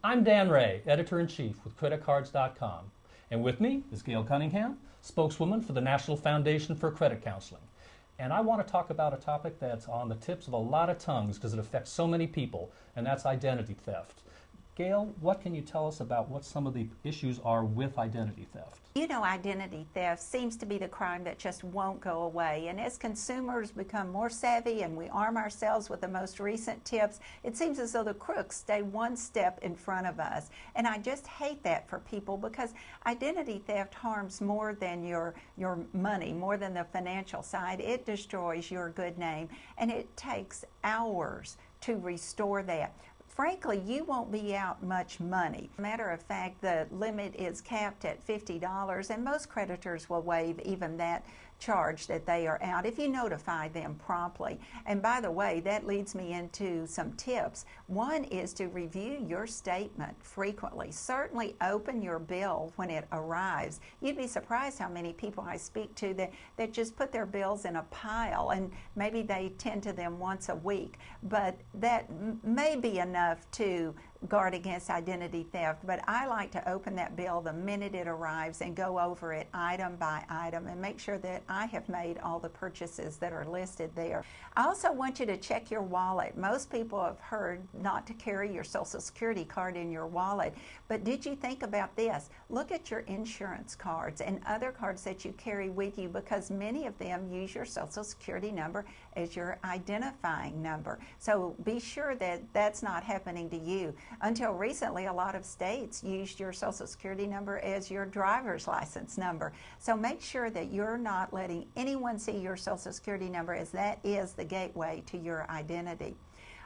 I'm Dan Ray, Editor-in-Chief with CreditCards.com, and with me is Gail Cunningham, spokeswoman for the National Foundation for Credit Counseling. And I want to talk about a topic that's on the tips of a lot of tongues because it affects so many people, and that's identity theft. Gail, what can you tell us about what some of the issues are with identity theft? You know, identity theft seems to be the crime that just won't go away. And as consumers become more savvy and we arm ourselves with the most recent tips, it seems as though the crooks stay one step in front of us. And I just hate that for people because identity theft harms more than your money, more than the financial side. It destroys your good name, and it takes hours to restore that. Frankly, you won't be out much money. Matter of fact, the limit is capped at $50, and most creditors will waive even that charge that they are out if you notify them promptly. And by the way, that leads me into some tips. One is to review your statement frequently. Certainly open your bill when it arrives. You'd be surprised how many people I speak to that just put their bills in a pile, and maybe they tend to them once a week. But that may be enough to guard against identity theft, but I like to open that bill the minute it arrives and go over it item by item and make sure that I have made all the purchases that are listed there. I also want you to check your wallet. Most people have heard not to carry your Social Security card in your wallet, but did you think about this? Look at your insurance cards and other cards that you carry with you, because many of them use your Social Security number as your identifying number. So be sure that that's not happening to you. Until recently, a lot of states used your Social Security number as your driver's license number. So make sure that you're not letting anyone see your Social Security number, as that is the gateway to your identity.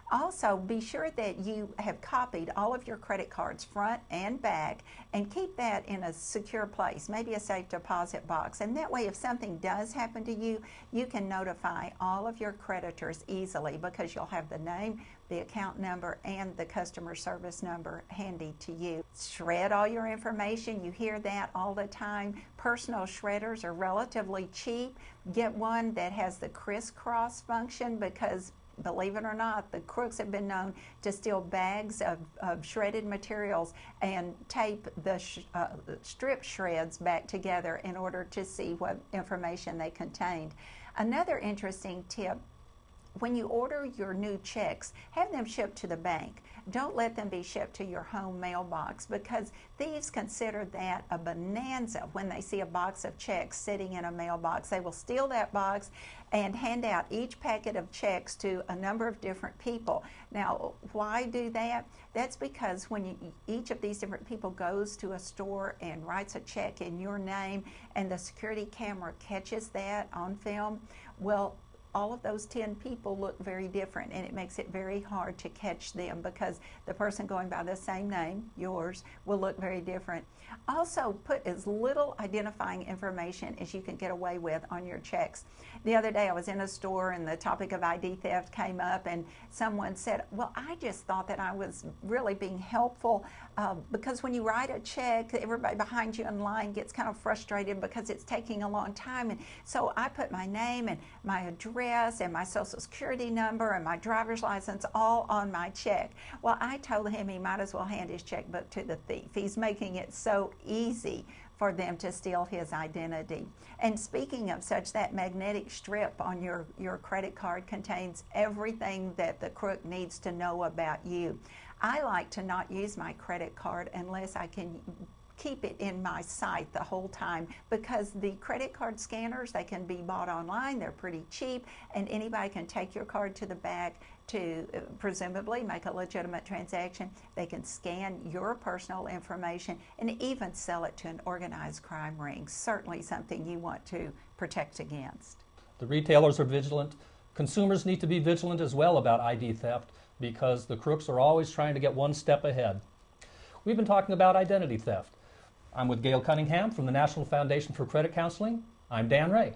Also, be sure that you have copied all of your credit cards front and back and keep that in a secure place, maybe a safe deposit box. And that way, if something does happen to you, you can notify all of your creditors easily because you'll have the name, the account number, and the customer service number handy to you. Shred all your information. You hear that all the time. Personal shredders are relatively cheap. Get one that has the crisscross function because, believe it or not, the crooks have been known to steal bags of shredded materials and tape the strip shreds back together in order to see what information they contained. Another interesting tip: when you order your new checks, have them shipped to the bank. Don't let them be shipped to your home mailbox, because thieves consider that a bonanza when they see a box of checks sitting in a mailbox. They will steal that box and hand out each packet of checks to a number of different people. Now, why do that? That's because when each of these different people goes to a store and writes a check in your name and the security camera catches that on film, well, all of those 10 people look very different, and it makes it very hard to catch them because the person going by the same name, yours, will look very different. Also, put as little identifying information as you can get away with on your checks. The other day I was in a store and the topic of ID theft came up, and someone said, well, I just thought that I was really being helpful because when you write a check, everybody behind you in line gets kind of frustrated because it's taking a long time, and so I put my name and my address and my Social Security number and my driver's license all on my check. Well, I told him he might as well hand his checkbook to the thief. He's making it so easy for them to steal his identity. And speaking of such, that magnetic strip on your credit card contains everything that the crook needs to know about you. I like to not use my credit card unless I can keep it in my sight the whole time, because the credit card scanners, they can be bought online, they're pretty cheap, and anybody can take your card to the back to presumably make a legitimate transaction. They can scan your personal information and even sell it to an organized crime ring. Certainly something you want to protect against. The retailers are vigilant. Consumers need to be vigilant as well about ID theft because the crooks are always trying to get one step ahead. We've been talking about identity theft. I'm with Gail Cunningham from the National Foundation for Credit Counseling. I'm Dan Ray.